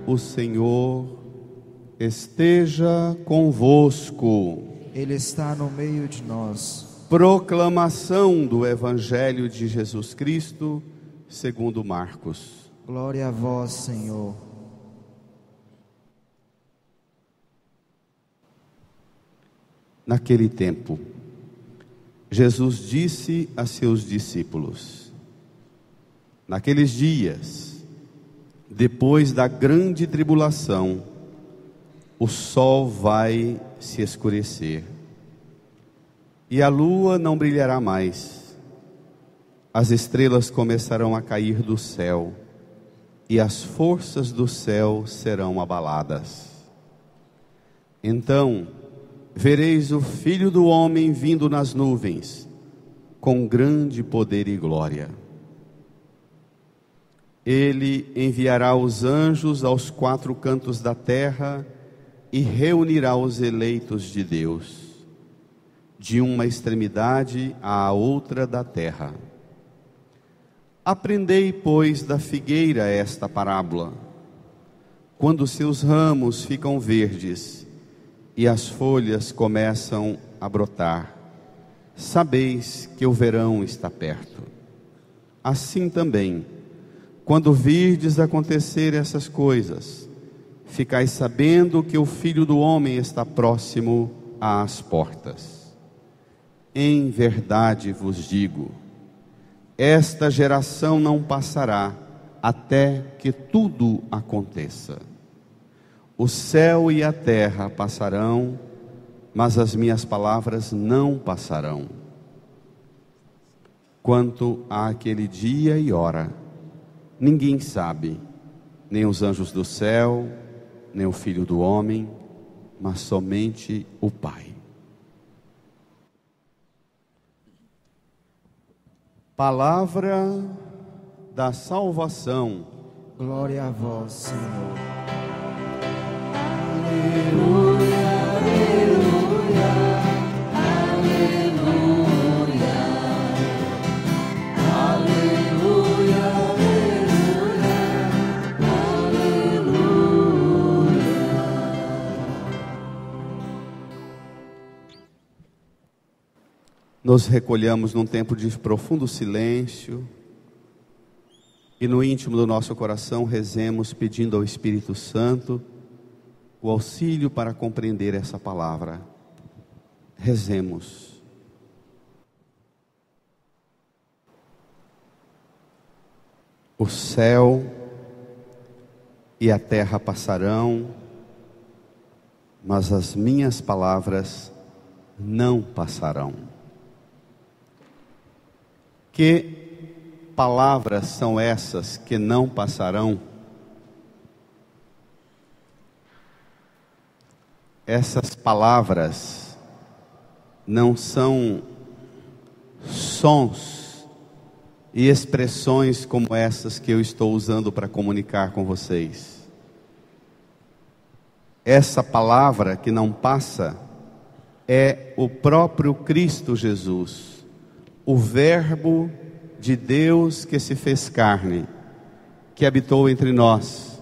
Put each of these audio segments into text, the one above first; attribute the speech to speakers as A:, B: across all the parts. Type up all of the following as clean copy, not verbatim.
A: O Senhor esteja convosco.
B: Ele está no meio de nós.
A: Proclamação do Evangelho de Jesus Cristo, segundo Marcos.
B: Glória a vós, Senhor.
A: Naquele tempo, Jesus disse a seus discípulos: naqueles dias, depois da grande tribulação, o sol vai se escurecer, e a lua não brilhará mais. As estrelas começarão a cair do céu, e as forças do céu serão abaladas. Então vereis o Filho do Homem vindo nas nuvens, com grande poder e glória. Ele enviará os anjos aos quatro cantos da terra e reunirá os eleitos de Deus, de uma extremidade à outra da terra. Aprendei, pois, da figueira esta parábola. Quando seus ramos ficam verdes e as folhas começam a brotar, sabeis que o verão está perto. Assim também, quando virdes acontecer essas coisas, ficais sabendo que o Filho do Homem está próximo às portas. Em verdade vos digo, esta geração não passará até que tudo aconteça. O céu e a terra passarão, mas as minhas palavras não passarão. Quanto àquele dia e hora, ninguém sabe, nem os anjos do céu, nem o Filho do Homem, mas somente o Pai. Palavra da salvação.
B: Glória a vós, Senhor.
C: Aleluia, aleluia, aleluia, aleluia, aleluia.
A: Nos recolhamos num tempo de profundo silêncio e no íntimo do nosso coração rezemos pedindo ao Espírito Santo o auxílio para compreender essa palavra. Rezemos. O céu e a terra passarão, mas as minhas palavras não passarão. Que palavras são essas que não passarão? Essas palavras não são sons e expressões como essas que eu estou usando para comunicar com vocês. Essa palavra que não passa é o próprio Cristo Jesus, o Verbo de Deus que se fez carne, que habitou entre nós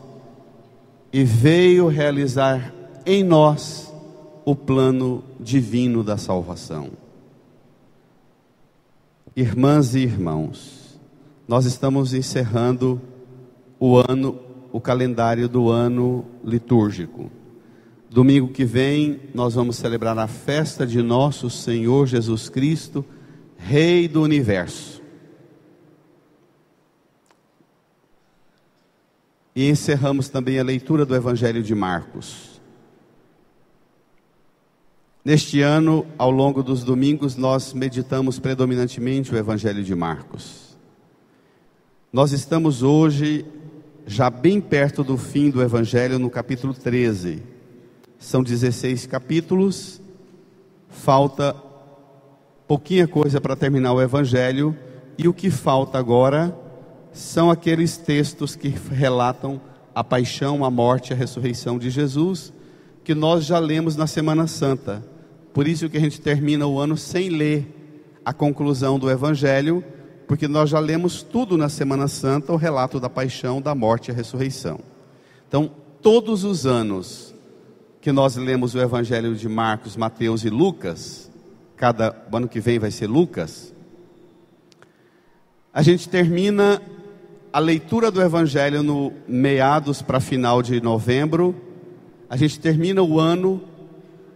A: e veio realizar em nós o plano divino da salvação. Irmãs e irmãos, nós estamos encerrando o calendário do ano litúrgico. Domingo que vem nós vamos celebrar a festa de nosso Senhor Jesus Cristo, Rei do Universo. E encerramos também a leitura do Evangelho de Marcos. Neste ano, ao longo dos domingos, nós meditamos predominantemente o Evangelho de Marcos. Nós estamos hoje já bem perto do fim do Evangelho, no capítulo 13. São 16 capítulos, falta pouquinha coisa para terminar o Evangelho, e o que falta agora são aqueles textos que relatam a paixão, a morte e a ressurreição de Jesus, que nós já lemos na Semana Santa. Por isso que a gente termina o ano sem ler a conclusão do Evangelho, Porque nós já lemos tudo na Semana Santa, o relato da paixão, da morte e a ressurreição. Então, todos os anos que nós lemos o Evangelho de Marcos, Mateus e Lucas, cada ano que vem vai ser Lucas, a gente termina a leitura do Evangelho no meados para final de novembro. A gente termina o ano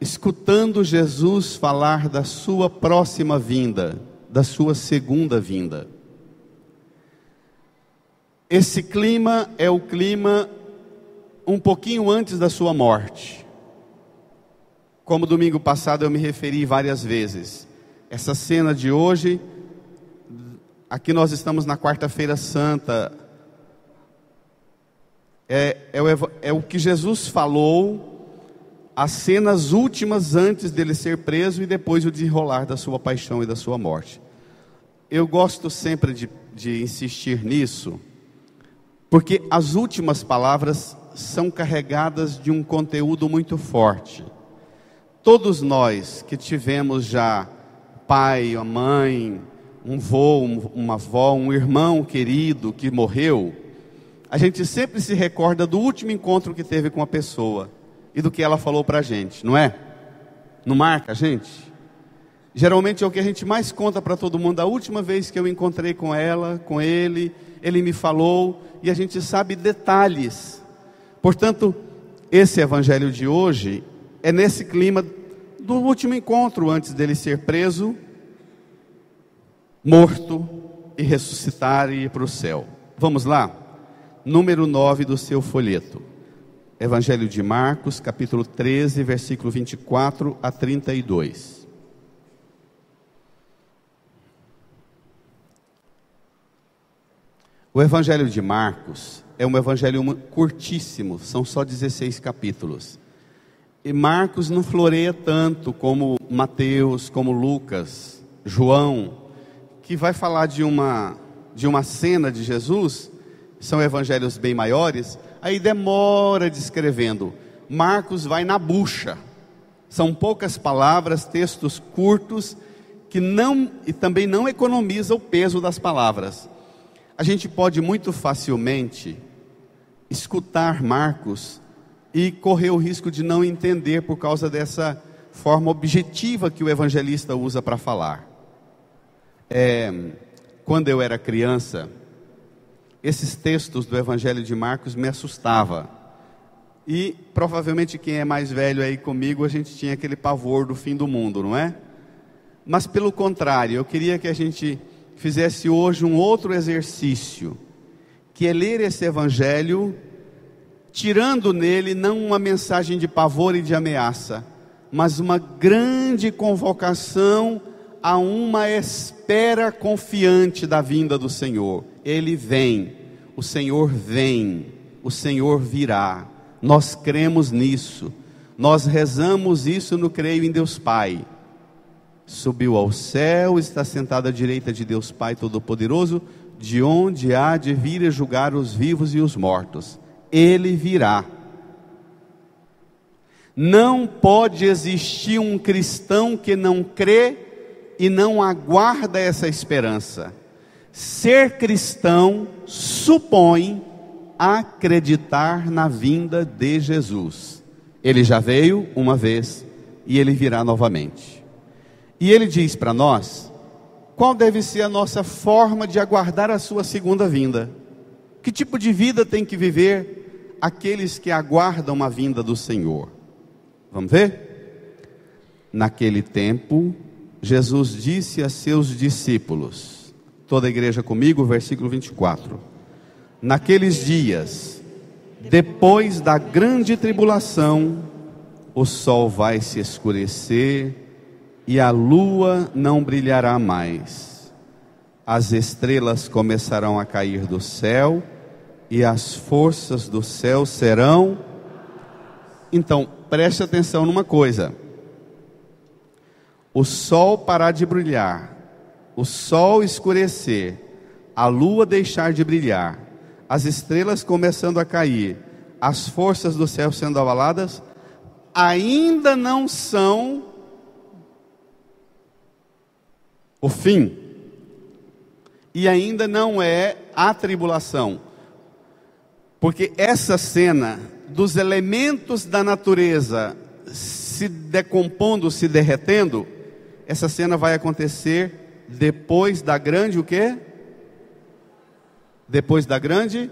A: escutando Jesus falar da sua próxima vinda, da sua segunda vinda. Esse clima é o clima um pouquinho antes da sua morte. Como domingo passado eu me referi várias vezes. Essa cena de hoje, aqui nós estamos na quarta-feira santa, é o que Jesus falou, as cenas últimas antes dele ser preso e depois o desenrolar da sua paixão e da sua morte. Eu gosto sempre de insistir nisso, porque as últimas palavras são carregadas de um conteúdo muito forte. Todos nós que tivemos já pai, a mãe, um vô, uma avó, um irmão querido que morreu, a gente sempre se recorda do último encontro que teve com a pessoa e do que ela falou para a gente, não é? Não marca a gente? Geralmente é o que a gente mais conta para todo mundo. A última vez que eu encontrei com ela, com ele, ele me falou, e a gente sabe detalhes. Portanto, esse evangelho de hoje é nesse clima do último encontro antes dele ser preso, morto e ressuscitar e ir para o céu. Vamos lá? Número 9 do seu folheto. Evangelho de Marcos, capítulo 13, versículo 24 a 32. O Evangelho de Marcos é um evangelho curtíssimo, são só 16 capítulos. E Marcos não floreia tanto como Mateus, como Lucas, João, que vai falar de uma cena de Jesus. São evangelhos bem maiores, aí demora descrevendo. Marcos vai na bucha, são poucas palavras, textos curtos, e também não economiza o peso das palavras. A gente pode muito facilmente escutar Marcos e correr o risco de não entender por causa dessa forma objetiva que o evangelista usa para falar. Quando eu era criança, esses textos do Evangelho de Marcos me assustavam. E provavelmente quem é mais velho aí comigo, a gente tinha aquele pavor do fim do mundo, não é? Mas pelo contrário, eu queria que a gente fizesse hoje um outro exercício, que é ler esse Evangelho, tirando nele não uma mensagem de pavor e de ameaça, mas uma grande convocação a uma espera confiante da vinda do Senhor. Ele vem, o Senhor vem, o Senhor virá. Nós cremos nisso, nós rezamos isso no Creio em Deus Pai. Subiu ao céu, está sentado à direita de Deus Pai Todo-Poderoso, de onde há de vir a julgar os vivos e os mortos. Ele virá. Não pode existir um cristão que não crê e não aguarda essa esperança. Ser cristão supõe acreditar na vinda de Jesus. Ele já veio uma vez e ele virá novamente. E ele diz para nós qual deve ser a nossa forma de aguardar a sua segunda vinda. Que tipo de vida tem que viver aqueles que aguardam a vinda do Senhor? Vamos ver? Naquele tempo, Jesus disse a seus discípulos, toda a igreja comigo, versículo 24. Naqueles dias, depois da grande tribulação, o sol vai se escurecer e a lua não brilhará mais. As estrelas começarão a cair do céu e as forças do céu serão... Então, preste atenção numa coisa. O sol parar de brilhar, o sol escurecer, a lua deixar de brilhar, as estrelas começando a cair, as forças do céu sendo abaladas, ainda não são o fim. e ainda não é a tribulação. Porque essa cena dos elementos da natureza se decompondo, se derretendo, essa cena vai acontecer depois da grande o quê? Depois da grande?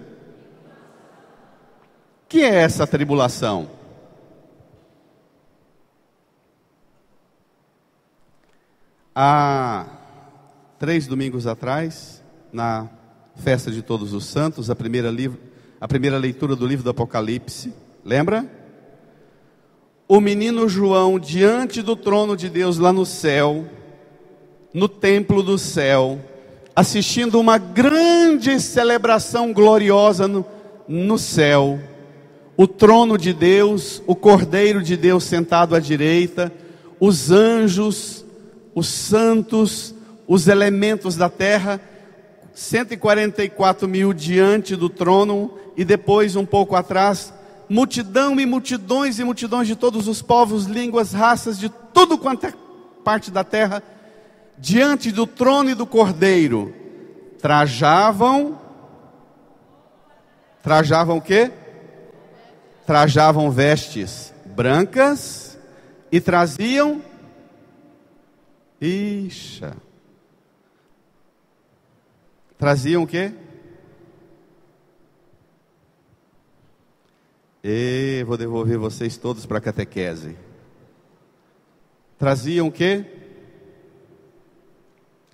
A: Que é essa tribulação? Há 3 domingos atrás, na festa de Todos os Santos, a primeira leitura do livro do Apocalipse, lembra? O menino João, diante do trono de Deus lá no céu, no templo do céu, assistindo uma grande celebração gloriosa no céu, o trono de Deus, o Cordeiro de Deus sentado à direita, os anjos, os santos, os elementos da terra, 144 mil diante do trono, e depois um pouco atrás, multidão e multidões de todos os povos, línguas, raças, de tudo quanto é parte da terra, diante do trono e do Cordeiro, trajavam o quê? Trajavam vestes brancas e traziam, traziam o quê? Vou devolver vocês todos para a catequese. Traziam o quê?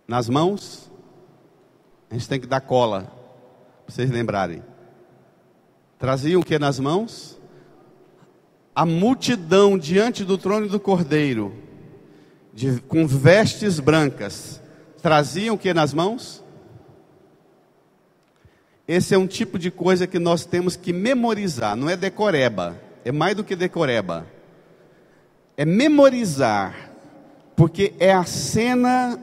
A: Nas mãos? A gente tem que dar cola, para vocês lembrarem. Traziam o que nas mãos? A multidão diante do trono do Cordeiro, com vestes brancas, traziam o que nas mãos? Esse é um tipo de coisa que nós temos que memorizar, não é decoreba, é mais do que decoreba. É memorizar, porque é a cena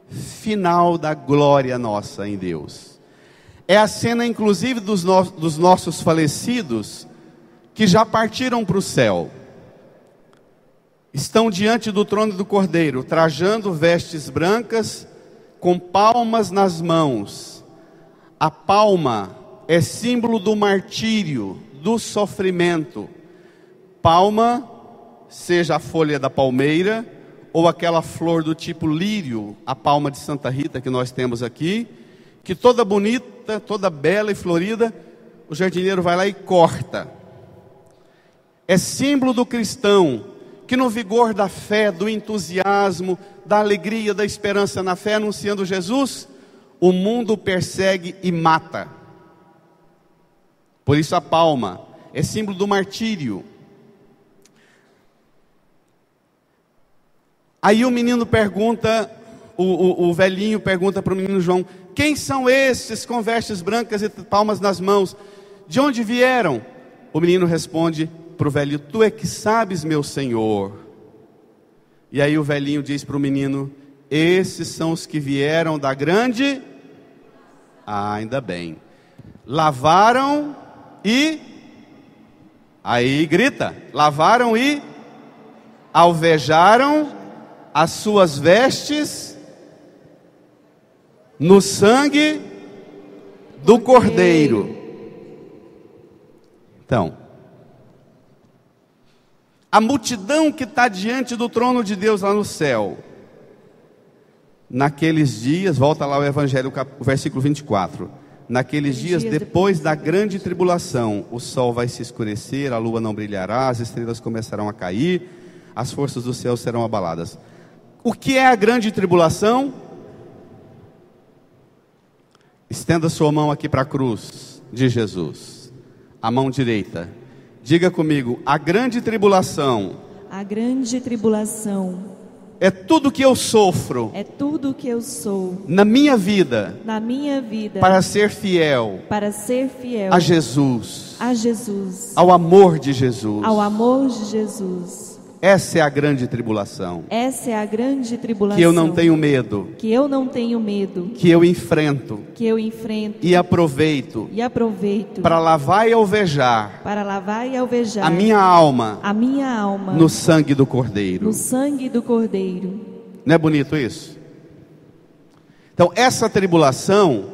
A: final da glória nossa em Deus. É a cena inclusive dos nossos falecidos, que já partiram para o céu. Estão diante do trono do Cordeiro, trajando vestes brancas, com palmas nas mãos. A palma é símbolo do martírio, do sofrimento. Palma, seja a folha da palmeira, ou aquela flor do tipo lírio, a palma de Santa Rita que nós temos aqui, que toda bonita, toda bela e florida, o jardineiro vai lá e corta. É símbolo do cristão, que no vigor da fé, do entusiasmo, da alegria, da esperança na fé, anunciando Jesus, o mundo persegue e mata. Por isso a palma é símbolo do martírio. Aí o menino pergunta, o velhinho pergunta para o menino João: quem são estes com vestes brancas e palmas nas mãos? De onde vieram? O menino responde para o velho: tu é que sabes, meu senhor. E aí o velhinho diz para o menino: esses são os que vieram da grande... ainda bem. Lavaram e... aí grita: lavaram e alvejaram as suas vestes no sangue do Cordeiro. Então, a multidão que está diante do trono de Deus lá no céu, naqueles dias, volta lá o Evangelho, o versículo 24. Naqueles dias, depois da grande tribulação, o sol vai se escurecer, a lua não brilhará, as estrelas começarão a cair, as forças do céu serão abaladas. O que é a grande tribulação? Estenda sua mão aqui para a cruz de Jesus, a mão direita. Diga comigo: a grande tribulação.
D: A grande tribulação
A: É tudo que eu sofro.
D: é tudo que eu sou
A: Na minha vida.
D: na minha vida
A: Para ser fiel.
D: para ser fiel
A: A Jesus.
D: a Jesus,
A: Ao amor de Jesus.
D: ao amor de Jesus.
A: Essa é a grande tribulação.
D: Essa é a grande tribulação.
A: Que eu não tenho medo.
D: Que eu não tenho medo.
A: Que eu enfrento.
D: Que eu enfrento
A: E aproveito. Para lavar e alvejar.
D: para lavar e alvejar
A: A minha alma.
D: a minha alma
A: No sangue do Cordeiro.
D: no sangue do Cordeiro.
A: Não é bonito isso? Então, essa tribulação,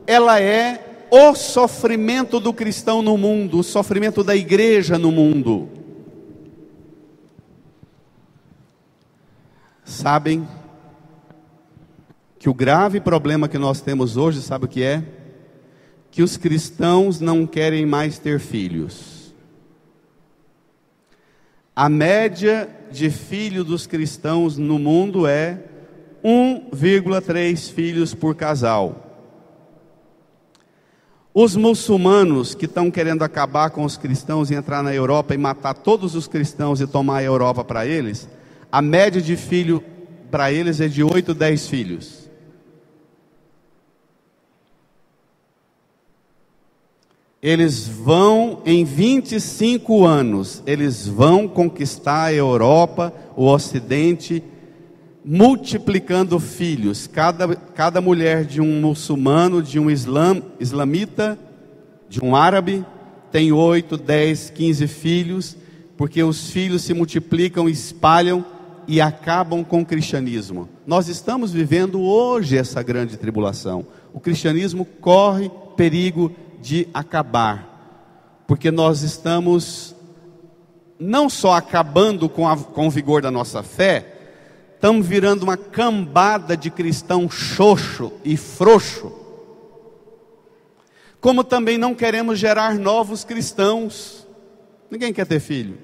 A: ela é o sofrimento do cristão no mundo, o sofrimento da igreja no mundo. Sabem que o grave problema que nós temos hoje, sabe o que é? Que os cristãos não querem mais ter filhos. A média de filho dos cristãos no mundo é 1,3 filhos por casal. Os muçulmanos que estão querendo acabar com os cristãos e entrar na Europa e matar todos os cristãos e tomar a Europa para eles, a média de filho para eles é de 8, 10 filhos. Eles vão, em 25 anos, eles vão conquistar a Europa, o Ocidente, multiplicando filhos. Cada mulher de um muçulmano, de um islamita, de um árabe, tem 8, 10, 15 filhos, porque os filhos se multiplicam, espalham e acabam com o cristianismo. Nós estamos vivendo hoje essa grande tribulação. O cristianismo corre perigo de acabar, porque nós estamos não só acabando com o vigor da nossa fé, estamos virando uma cambada de cristão xoxo e frouxo, como também não queremos gerar novos cristãos. Ninguém quer ter filho,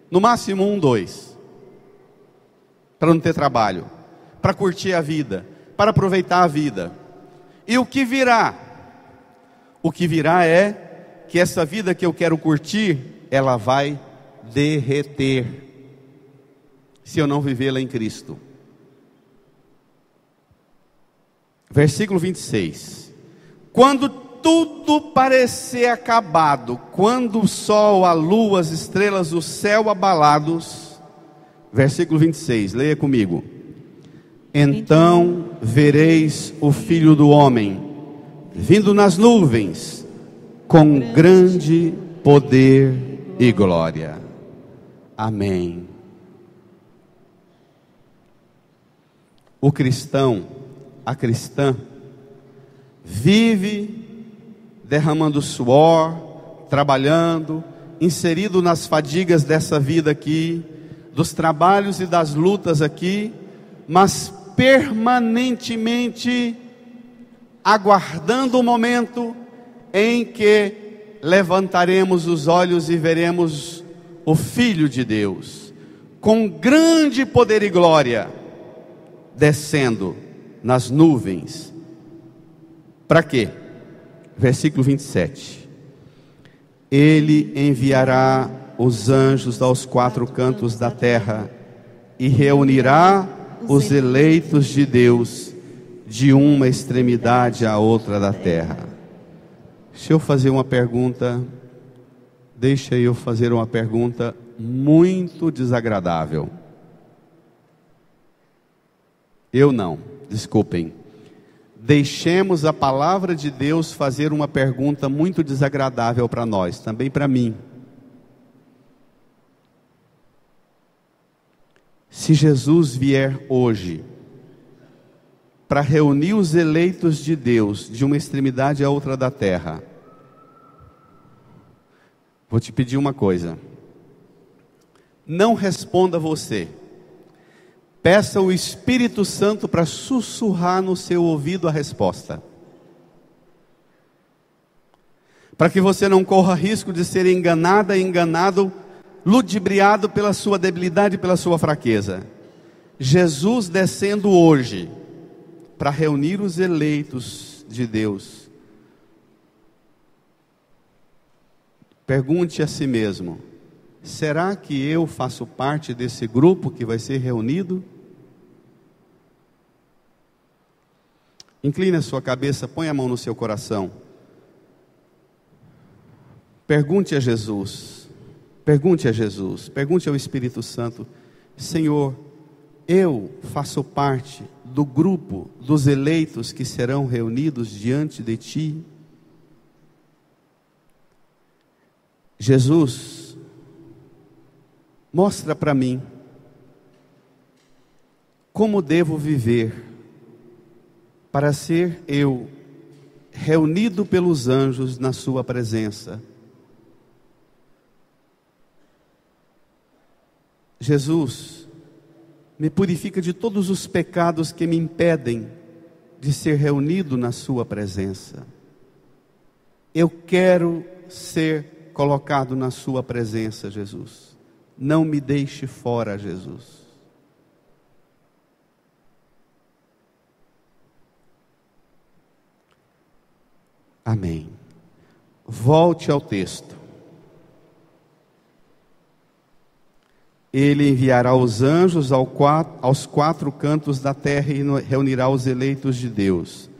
A: no máximo 1, 2, para não ter trabalho, para curtir a vida, para aproveitar a vida. E o que virá? O que virá é que essa vida que eu quero curtir, ela vai derreter, se eu não vivê-la em Cristo. Versículo 26. Quando tudo parecer acabado, quando o sol, a lua, as estrelas, o céu abalados. Versículo 26, leia comigo. Então vereis o Filho do Homem vindo nas nuvens, com grande poder e glória. Amém. O cristão, a cristã, vive derramando suor, trabalhando, inserido nas fadigas dessa vida aqui, dos trabalhos e das lutas aqui, mas permanentemente aguardando o momento em que levantaremos os olhos e veremos o Filho de Deus, com grande poder e glória, descendo nas nuvens. Para quê? Versículo 27. Ele enviará os anjos aos 4 cantos da terra e reunirá os eleitos de Deus de uma extremidade à outra da terra. Deixa eu fazer uma pergunta muito desagradável. Desculpem. Deixemos a palavra de Deus fazer uma pergunta muito desagradável para nós, também para mim. Se Jesus vier hoje para reunir os eleitos de Deus de uma extremidade à outra da terra, vou te pedir uma coisa. Não responda você. Peça o Espírito Santo para sussurrar no seu ouvido a resposta, para que você não corra risco de ser enganado, ludibriado pela sua debilidade e pela sua fraqueza. Jesus descendo hoje para reunir os eleitos de Deus. Pergunte a si mesmo: será que eu faço parte desse grupo que vai ser reunido? Incline a sua cabeça, põe a mão no seu coração. Pergunte a Jesus, pergunte ao Espírito Santo: Senhor, eu faço parte do grupo dos eleitos que serão reunidos diante de Ti? Jesus, mostra para mim como devo viver para ser eu reunido pelos anjos na sua presença. Jesus, me purifica de todos os pecados que me impedem de ser reunido na sua presença. Eu quero ser colocado na sua presença, Jesus. Não me deixe fora, Jesus. Amém. Volte ao texto. Ele enviará os anjos aos quatro cantos da terra e reunirá os eleitos de Deus.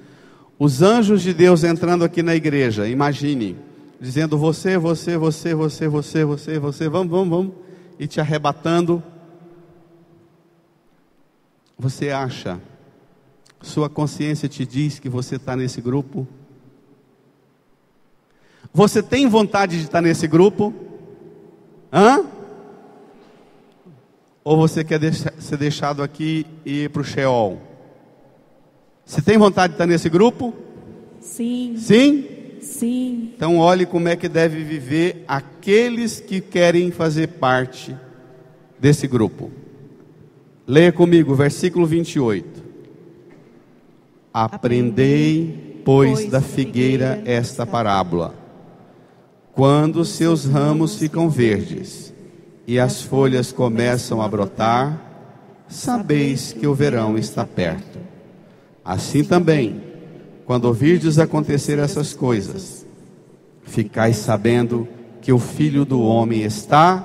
A: Os anjos de Deus entrando aqui na igreja, imagine, dizendo você, vamos, e te arrebatando. Você acha, sua consciência te diz que você está nesse grupo? Você tem vontade de estar nesse grupo? Ou você quer ser deixado aqui e ir para o Sheol? Você tem vontade de estar nesse grupo?
D: Sim.
A: Sim?
D: Sim.
A: Então olhe como é que deve viver aqueles que querem fazer parte desse grupo. Leia comigo, versículo 28. Aprendei, pois, da figueira esta parábola. Quando seus ramos ficam verdes e as folhas começam a brotar, sabeis que o verão está perto. Assim também, quando ouvirdes acontecer essas coisas, ficais sabendo que o Filho do Homem está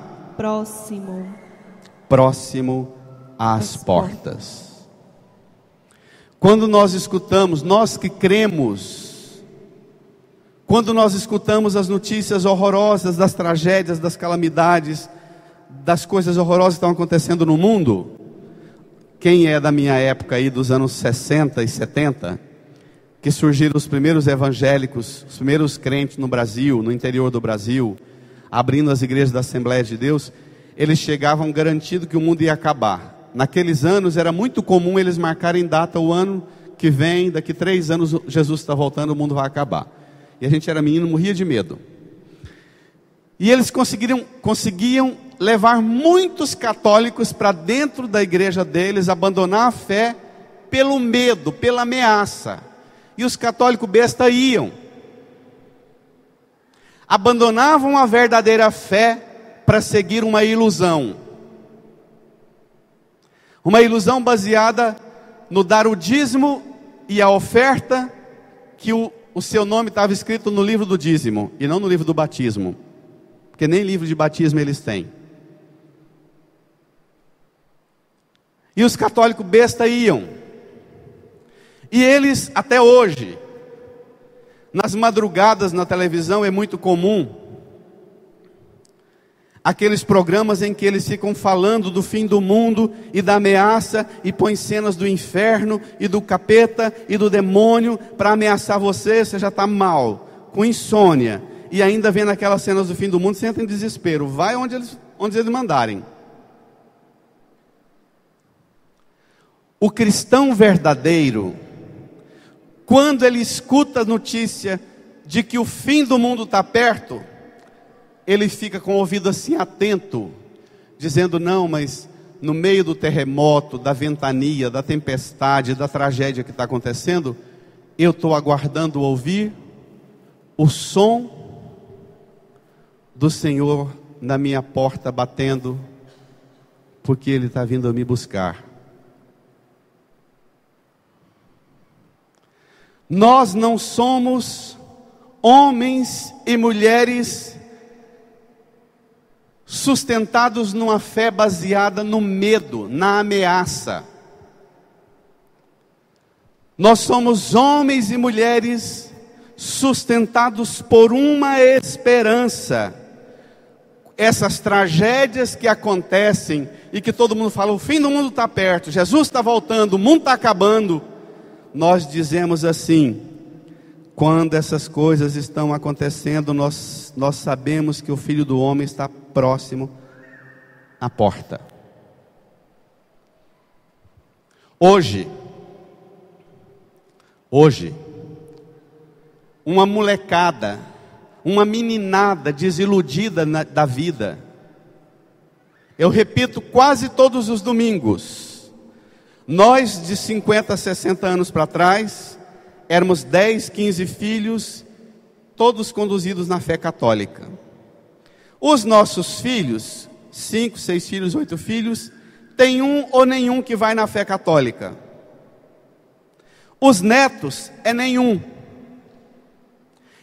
A: próximo às portas. Quando nós escutamos, nós que cremos, quando nós escutamos as notícias horrorosas das tragédias, das calamidades, das coisas horrorosas que estão acontecendo no mundo, quem é da minha época aí dos anos 60 e 70, que surgiram os primeiros evangélicos, os primeiros crentes no Brasil, no interior do Brasil, abrindo as igrejas da Assembleia de Deus, eles chegavam garantido que o mundo ia acabar. Naqueles anos era muito comum eles marcarem data, o ano que vem, daqui 3 anos Jesus está voltando, o mundo vai acabar. E a gente era menino, morria de medo. E eles conseguiam levar muitos católicos para dentro da igreja deles, abandonar a fé pelo medo, pela ameaça. E os católicos besta iam. Abandonavam a verdadeira fé para seguir uma ilusão. Uma ilusão baseada no dar o dízimo e a oferta, que o seu nome estava escrito no livro do dízimo, e não no livro do batismo. Porque nem livro de batismo eles têm. E os católicos besta iam. E eles, até hoje, nas madrugadas na televisão é muito comum aqueles programas em que eles ficam falando do fim do mundo e da ameaça, e põem cenas do inferno e do capeta e do demônio para ameaçar você já está mal, com insônia, e ainda vendo aquelas cenas do fim do mundo, você entra em desespero, vai onde eles mandarem. O cristão verdadeiro, quando ele escuta a notícia de que o fim do mundo está perto, ele fica com o ouvido assim atento, dizendo, não, mas no meio do terremoto, da ventania, da tempestade, da tragédia que está acontecendo, eu estou aguardando ouvir o som do Senhor na minha porta batendo, porque Ele está vindo a me buscar. Nós não somos homens e mulheres sustentados numa fé baseada no medo, na ameaça. Nós somos homens e mulheres sustentados por uma esperança. Essas tragédias que acontecem e que todo mundo fala, o fim do mundo está perto, Jesus está voltando, o mundo está acabando. Nós dizemos assim, quando essas coisas estão acontecendo, nós sabemos que o Filho do Homem está próximo à porta. Hoje, uma molecada, uma meninada desiludida da vida. Eu repito quase todos os domingos. Nós de 50, 60 anos para trás, éramos 10, 15 filhos, todos conduzidos na fé católica. Os nossos filhos, 5, 6 filhos, 8 filhos, tem um ou nenhum que vai na fé católica. Os netos é nenhum.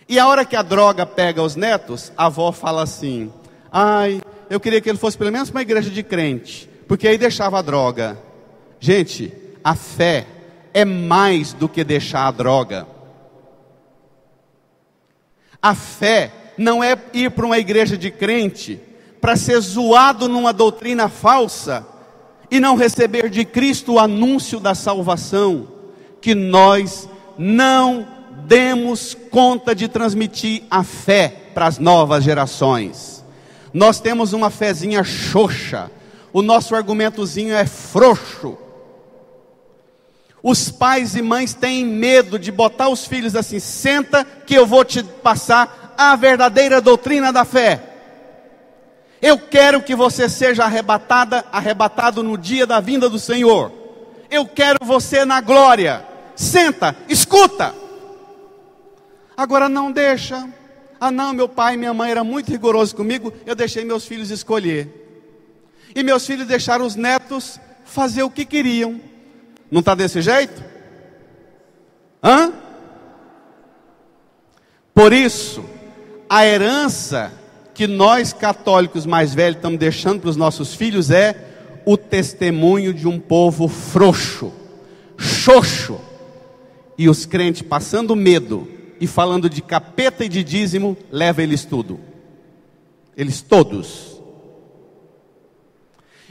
A: E a hora que a droga pega os netos, a avó fala assim: ai, eu queria que ele fosse pelo menos para uma igreja de crente, porque aí deixava a droga. Gente, a fé é mais do que deixar a droga. A fé não é ir para uma igreja de crente para ser zoado numa doutrina falsa e não receber de Cristo o anúncio da salvação, que nós não demos conta de transmitir a fé para as novas gerações. Nós temos uma fezinha xoxa, o nosso argumentozinho é frouxo. Os pais e mães têm medo de botar os filhos assim: senta que eu vou te passar a verdadeira doutrina da fé. Eu quero que você seja arrebatado no dia da vinda do Senhor. Eu quero você na glória. Senta, escuta. Agora não deixa. Ah não, meu pai e minha mãe eram muito rigorosos comigo, eu deixei meus filhos escolher. E meus filhos deixaram os netos fazer o que queriam. Não está desse jeito? Hã? Por isso, a herança que nós católicos mais velhos estamos deixando para os nossos filhos é o testemunho de um povo frouxo, xoxo. E os crentes passando medo e falando de capeta e de dízimo, leva eles tudo. Eles todos.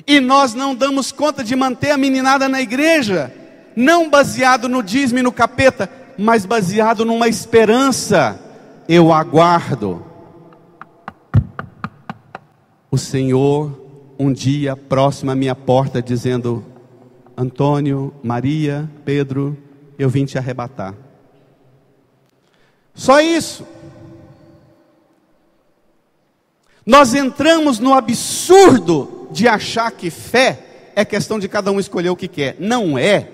A: E nós não damos conta de manter a meninada na igreja, não baseado no dízimo e no capeta, mas baseado numa esperança. Eu aguardo o Senhor um dia próximo à minha porta, dizendo: Antônio, Maria, Pedro, eu vim te arrebatar. Só isso. Nós entramos no absurdo de achar que fé é questão de cada um escolher o que quer. Não é.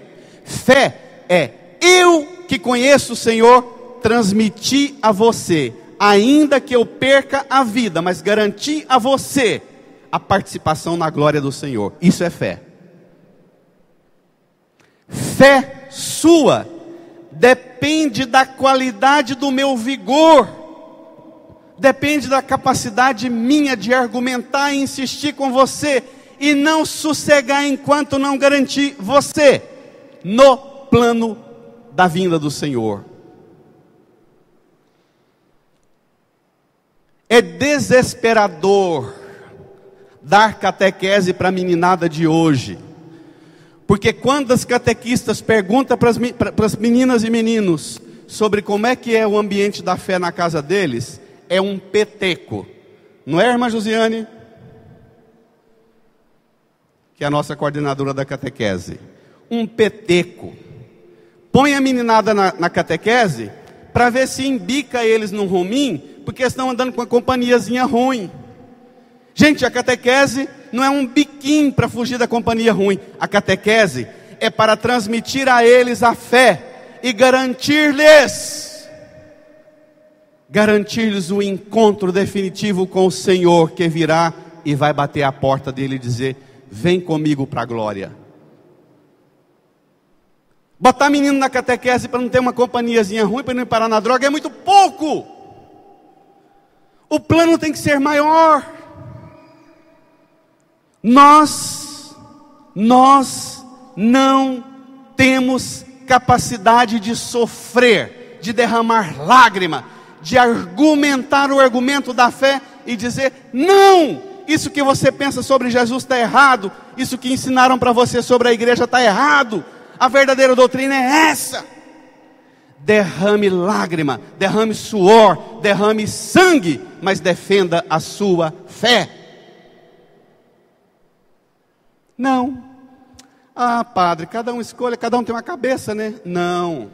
A: Fé é eu que conheço o Senhor, transmitir a você, ainda que eu perca a vida, mas garantir a você a participação na glória do Senhor. Isso é fé. Fé sua depende da qualidade do meu vigor, depende da capacidade minha de argumentar e insistir com você, e não sossegar enquanto não garantir você no plano da vinda do Senhor. É desesperador dar catequese para a meninada de hoje, porque quando as catequistas perguntam para as meninas e meninos sobre como é que é o ambiente da fé na casa deles, é um peteco. Não é, irmã Josiane? Que é a nossa coordenadora da catequese. Um peteco. Põe a meninada na catequese para ver se embica eles num rumim, porque estão andando com uma companhiazinha ruim. Gente, a catequese não é um biquinho para fugir da companhia ruim. A catequese é para transmitir a eles a fé e garantir-lhes o encontro definitivo com o Senhor, que virá e vai bater a porta dele e dizer: vem comigo para a glória. Botar menino na catequese para não ter uma companhiazinha ruim, para não parar na droga, é muito pouco. O plano tem que ser maior. Nós não temos capacidade de sofrer, de derramar lágrima, de argumentar o argumento da fé e dizer: não, isso que você pensa sobre Jesus está errado, isso que ensinaram para você sobre a igreja está errado, a verdadeira doutrina é essa. Derrame lágrima, derrame suor, derrame sangue, mas defenda a sua fé. Não. Ah, padre, cada um escolhe, cada um tem uma cabeça, né? Não.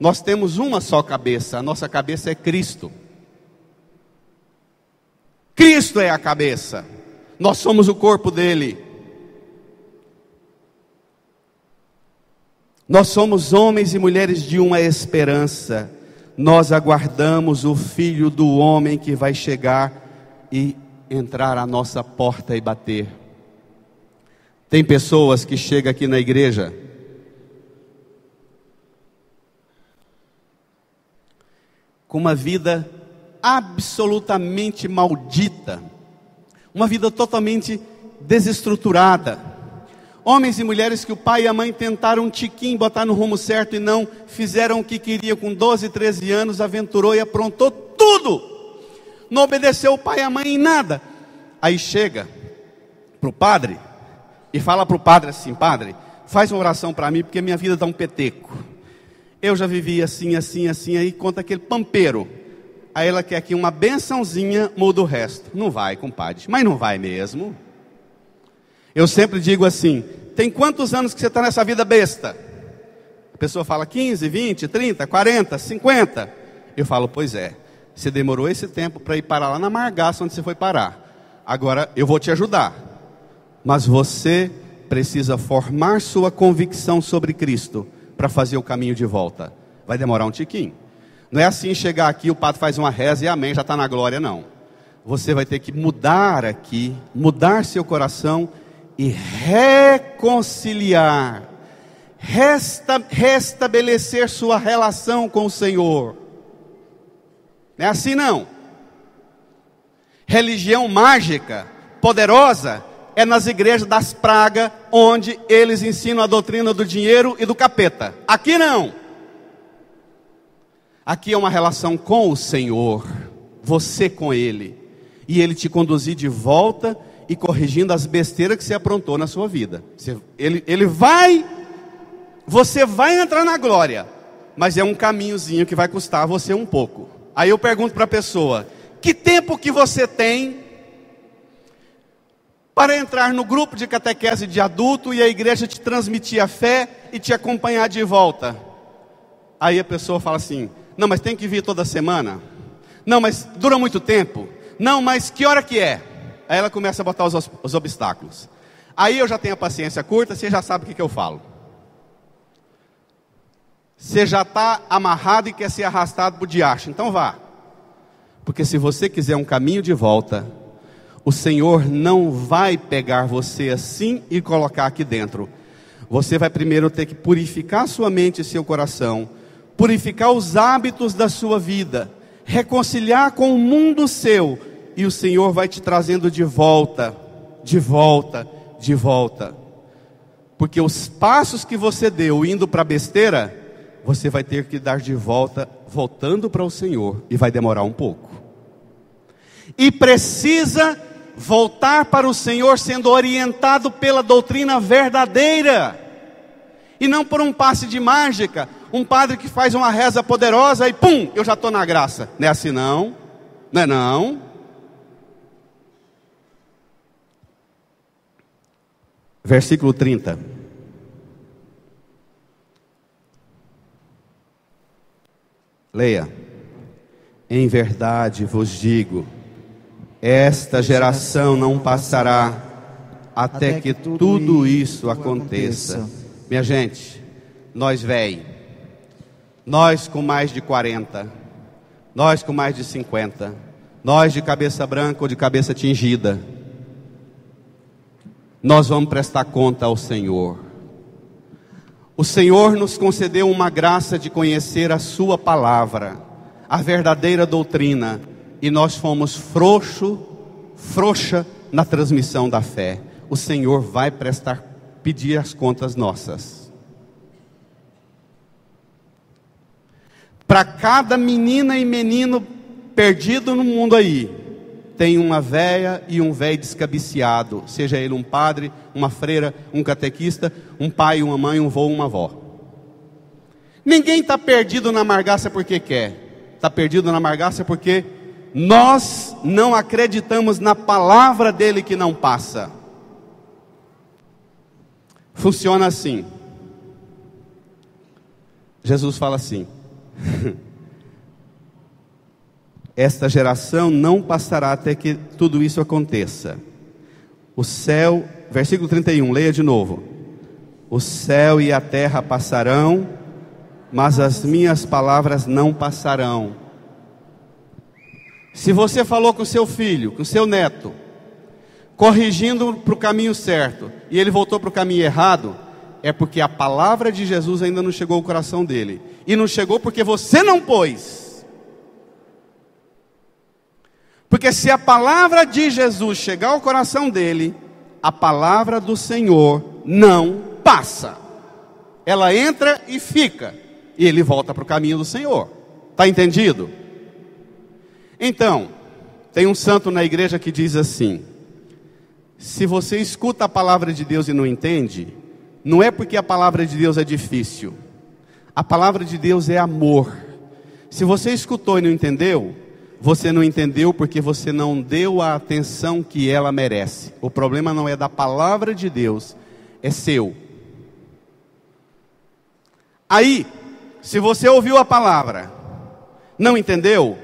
A: Nós temos uma só cabeça, a nossa cabeça é Cristo. Cristo é a cabeça, nós somos o corpo dele. Nós somos homens e mulheres de uma esperança. Nós aguardamos o Filho do Homem que vai chegar e entrar à nossa porta e bater. Tem pessoas que chegam aqui na igreja com uma vida absolutamente maldita, uma vida totalmente desestruturada. Homens e mulheres que o pai e a mãe tentaram um tiquinho botar no rumo certo e não fizeram o que queria. Com 12, 13 anos, aventurou e aprontou tudo. Não obedeceu o pai e a mãe em nada. Aí chega para o padre e fala para o padre assim: padre, faz uma oração para mim, porque minha vida dá um peteco. Eu já vivi assim, assim, assim. Aí conta aquele pampeiro. Aí ela quer aqui uma bençãozinha, muda o resto. Não vai, compadre, mas não vai mesmo. Eu sempre digo assim: tem quantos anos que você está nessa vida besta? A pessoa fala 15, 20, 30, 40, 50. Eu falo: pois é, você demorou esse tempo para ir parar lá na Margaça onde você foi parar. Agora eu vou te ajudar, mas você precisa formar sua convicção sobre Cristo para fazer o caminho de volta. Vai demorar um tiquinho. Não é assim chegar aqui, o padre faz uma reza e amém, já está na glória, não. Você vai ter que mudar aqui, mudar seu coração e reconciliar, restabelecer sua relação com o Senhor. Não é assim não. Religião mágica, poderosa, é nas igrejas das pragas, onde eles ensinam a doutrina do dinheiro e do capeta. Aqui não. Aqui é uma relação com o Senhor, você com Ele, e Ele te conduzir de volta e corrigindo as besteiras que você aprontou na sua vida. Você vai entrar na glória, mas é um caminhozinho que vai custar você um pouco. Aí eu pergunto para a pessoa: que tempo que você tem para entrar no grupo de catequese de adulto e a igreja te transmitir a fé e te acompanhar de volta? Aí a pessoa fala assim: não, mas tem que vir toda semana. Não, mas dura muito tempo. Não, mas que hora que é? Aí ela começa a botar os obstáculos. Aí eu já tenho a paciência curta, você já sabe o que eu falo. Você já está amarrado e quer ser arrastado para o diacho, então vá. Porque se você quiser um caminho de volta, o Senhor não vai pegar você assim e colocar aqui dentro. Você vai primeiro ter que purificar sua mente e seu coração, purificar os hábitos da sua vida, reconciliar com o mundo seu, e o Senhor vai te trazendo de volta, de volta, de volta. Porque os passos que você deu indo para a besteira, você vai ter que dar de volta, voltando para o Senhor, e vai demorar um pouco. E precisa voltar para o Senhor sendo orientado pela doutrina verdadeira, e não por um passe de mágica, um padre que faz uma reza poderosa e pum, eu já estou na graça. Não é assim não, não é não. Versículo 30. Leia. Em verdade vos digo, esta geração não passará até que tudo isso aconteça. Minha gente, nós velho, nós com mais de 40, nós com mais de 50, nós de cabeça branca ou de cabeça tingida, nós vamos prestar conta ao Senhor. O Senhor nos concedeu uma graça de conhecer a sua palavra, a verdadeira doutrina, e nós fomos frouxa na transmissão da fé. O Senhor vai pedir as contas nossas. Para cada menina e menino perdido no mundo aí, tem uma véia e um velho descabiciado, seja ele um padre, uma freira, um catequista, um pai, uma mãe, um vô, uma avó. Ninguém está perdido na Margaça porque quer, está perdido na Margaça porque nós não acreditamos na palavra dele que não passa. Funciona assim. Jesus fala assim: Esta geração não passará até que tudo isso aconteça. O céu, versículo 31, leia de novo. O céu e a terra passarão, mas as minhas palavras não passarão. Se você falou com o seu filho, com o seu neto, corrigindo para o caminho certo, e ele voltou para o caminho errado, é porque a palavra de Jesus ainda não chegou ao coração dele. E não chegou porque você não pôs. Porque se a palavra de Jesus chegar ao coração dele, a palavra do Senhor não passa. Ela entra e fica. E ele volta para o caminho do Senhor. Está entendido? Então, tem um santo na igreja que diz assim: se você escuta a palavra de Deus e não entende, não é porque a palavra de Deus é difícil. A palavra de Deus é amor. Se você escutou e não entendeu, você não entendeu porque você não deu a atenção que ela merece. O problema não é da palavra de Deus, é seu. Aí, se você ouviu a palavra, não entendeu,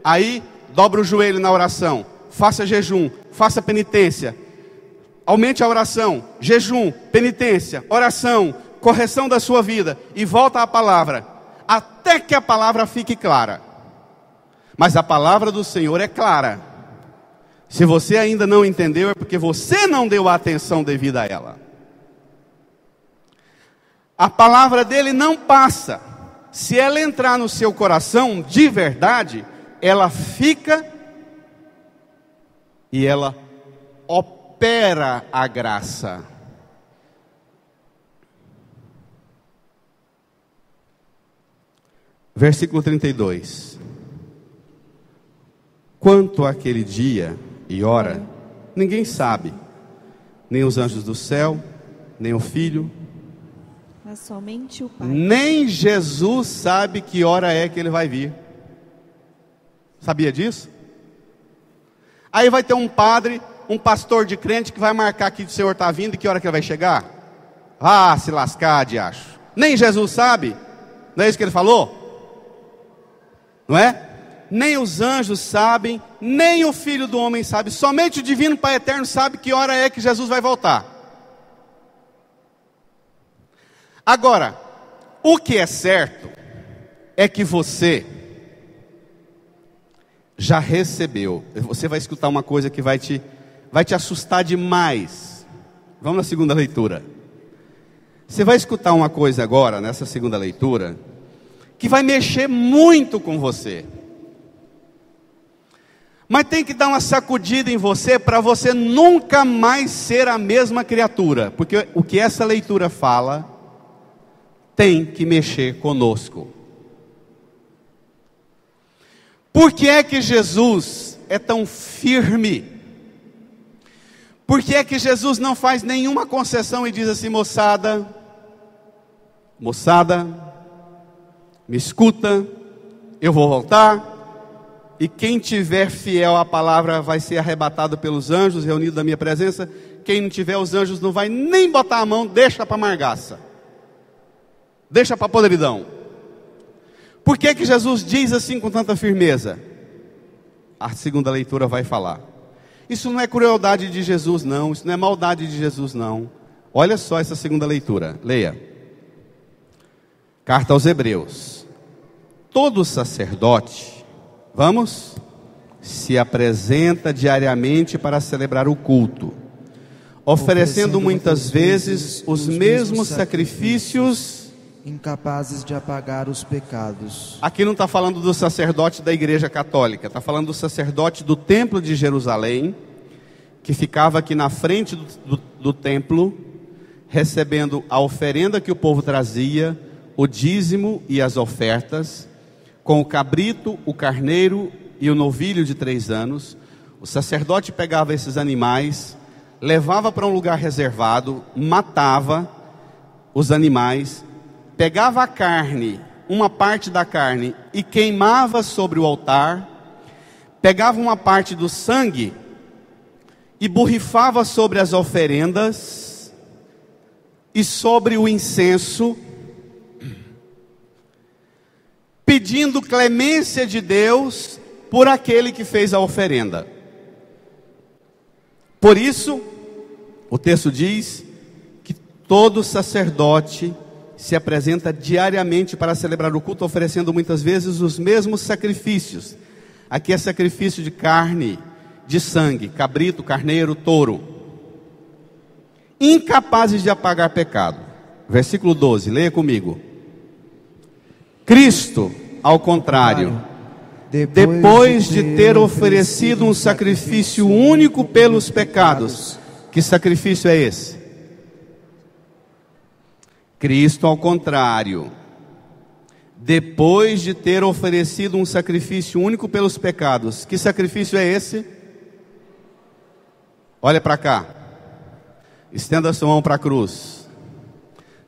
A: aí dobra o joelho na oração, faça jejum, faça penitência, aumente a oração, jejum, penitência, oração, correção da sua vida, e volta à palavra, até que a palavra fique clara. Mas a palavra do Senhor é clara. Se você ainda não entendeu, é porque você não deu a atenção devida a ela. A palavra dele não passa. Se ela entrar no seu coração de verdade, ela fica e ela opera a graça. Versículo 32. Quanto àquele dia e hora, ninguém sabe, nem os anjos do céu, nem o Filho,
D: mas somente o Pai.
A: Nem Jesus sabe que hora é que ele vai vir. Sabia disso? Aí vai ter um padre, um pastor de crente que vai marcar que o Senhor está vindo e que hora que ele vai chegar. Ah, se lascar, diacho. Nem Jesus sabe. Não é isso que ele falou? Não é? Nem os anjos sabem, nem o Filho do Homem sabe. Somente o Divino Pai Eterno sabe que hora é que Jesus vai voltar. Agora, o que é certo é que você já recebeu. Você vai escutar uma coisa que vai te assustar demais. Vamos na segunda leitura. Você vai escutar uma coisa agora, nessa segunda leitura, que vai mexer muito com você. Mas tem que dar uma sacudida em você para você nunca mais ser a mesma criatura. Porque o que essa leitura fala tem que mexer conosco. Por que é que Jesus é tão firme? Por que é que Jesus não faz nenhuma concessão e diz assim: moçada, me escuta, eu vou voltar, e quem tiver fiel à palavra vai ser arrebatado pelos anjos, reunido na minha presença. Quem não tiver, os anjos não vai nem botar a mão, deixa para margaça, deixa para podridão. Por que que Jesus diz assim com tanta firmeza? A segunda leitura vai falar. Isso não é crueldade de Jesus não, isso não é maldade de Jesus não. Olha só essa segunda leitura, leia. Carta aos Hebreus. Todo sacerdote, vamos, se apresenta diariamente para celebrar o culto, oferecendo muitas vezes os mesmos sacrifícios,
B: incapazes de apagar os pecados.
A: Aqui não está falando do sacerdote da igreja católica, está falando do sacerdote do templo de Jerusalém, que ficava aqui na frente do templo, recebendo a oferenda que o povo trazia, o dízimo e as ofertas, com o cabrito, o carneiro e o novilho de 3 anos. O sacerdote pegava esses animais, levava para um lugar reservado, matava os animais, pegava a carne, uma parte da carne, e queimava sobre o altar, pegava uma parte do sangue e borrifava sobre as oferendas e sobre o incenso, pedindo clemência de Deus por aquele que fez a oferenda. Por isso, o texto diz que todo sacerdote se apresenta diariamente para celebrar o culto, oferecendo muitas vezes os mesmos sacrifícios. Aqui é sacrifício de carne, de sangue, cabrito, carneiro, touro. Incapazes de apagar pecado. Versículo 12, leia comigo. Cristo, ao contrário, depois de ter oferecido um sacrifício único pelos pecados. Que sacrifício é esse? Cristo, ao contrário, depois de ter oferecido um sacrifício único pelos pecados. Que sacrifício é esse? Olha para cá. Estenda a sua mão para a cruz.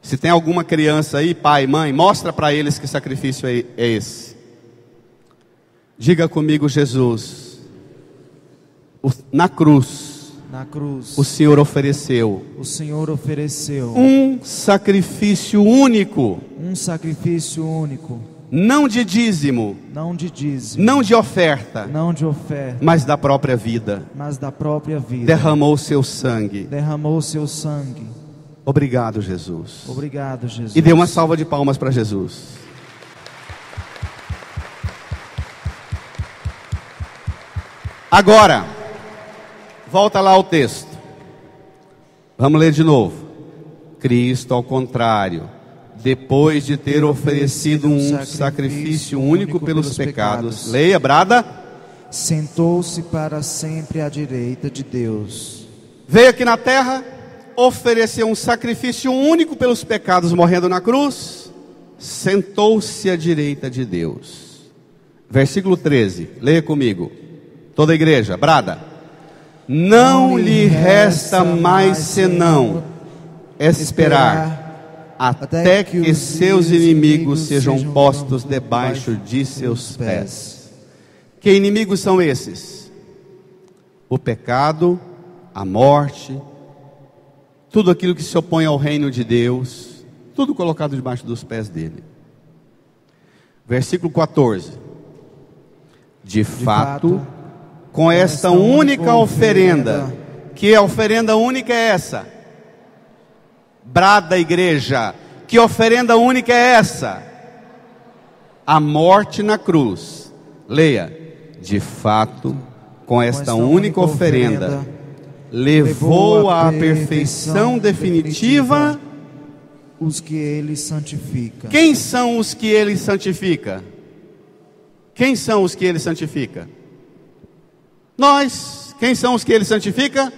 A: Se tem alguma criança aí, pai, mãe, mostra para eles que sacrifício é esse. Diga comigo, Jesus. Na cruz, o Senhor ofereceu um sacrifício único. Não de dízimo, não de oferta, mas da própria vida. Derramou o seu sangue. Obrigado, Jesus. E dê uma salva de palmas para Jesus. Agora, volta lá ao texto. Vamos ler de novo. Cristo, ao contrário, depois de ter oferecido um sacrifício único pelos pecados. Leia, brada.
B: Sentou-se para sempre à direita de Deus.
A: Veio aqui na terra, ofereceu um sacrifício único pelos pecados, morrendo na cruz. Sentou-se à direita de Deus. Versículo 13, leia comigo. Toda a igreja, brada. Não lhe resta mais senão esperar até que seus inimigos sejam postos debaixo de seus pés. Que inimigos são esses? O pecado, a morte, tudo aquilo que se opõe ao reino de Deus, tudo colocado debaixo dos pés dele. Versículo 14. De fato, com esta única oferenda, que oferenda única é essa? Brada, igreja, que oferenda única é essa? A morte na cruz. Leia. De fato, com esta única oferenda, levou à perfeição definitiva
B: os que ele santifica.
A: Quem são os que ele santifica? Quem são os que ele santifica? Nós. Quem são os que ele santifica?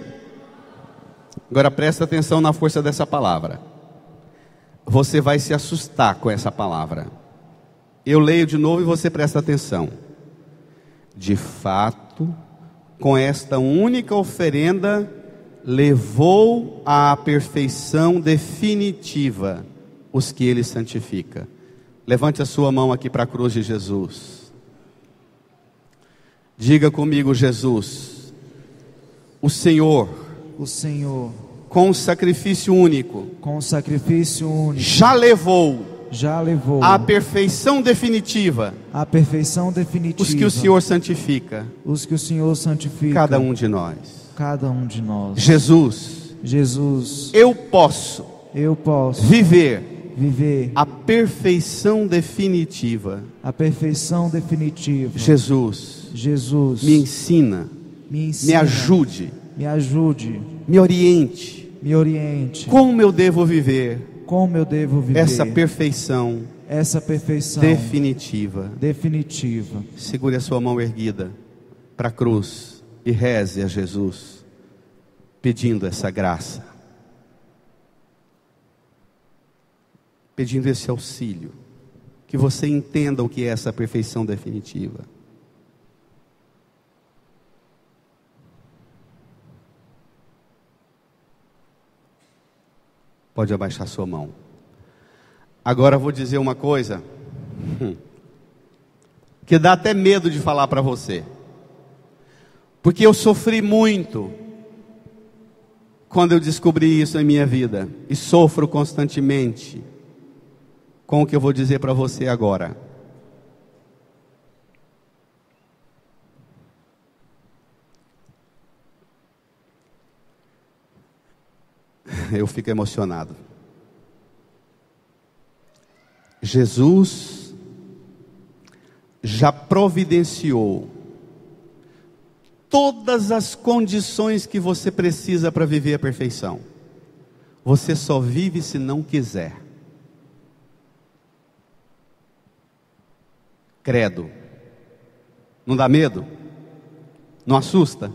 A: Agora presta atenção na força dessa palavra. Você vai se assustar com essa palavra. Eu leio de novo e você presta atenção. De fato, com esta única oferenda, levou à perfeição definitiva os que ele santifica. Levante a sua mão aqui para a cruz de Jesus. Diga comigo, Jesus, o Senhor, com sacrifício único, já levou à perfeição definitiva os que o Senhor santifica, cada um de nós. Jesus, eu posso viver a perfeição definitiva. Jesus, me ensina, me ajude, me oriente. Como eu devo viver essa perfeição definitiva. Segure a sua mão erguida para a cruz e reze a Jesus, pedindo essa graça, pedindo esse auxílio, que você entenda o que é essa perfeição definitiva. Pode abaixar sua mão. Agora eu vou dizer uma coisa que dá até medo de falar para você, porque eu sofri muito quando eu descobri isso em minha vida, e sofro constantemente com o que eu vou dizer para você agora. Eu fico emocionado. Jesus já providenciou todas as condições que você precisa para viver a perfeição. Você só vive se não quiser. Credo. Não dá medo? Não assusta?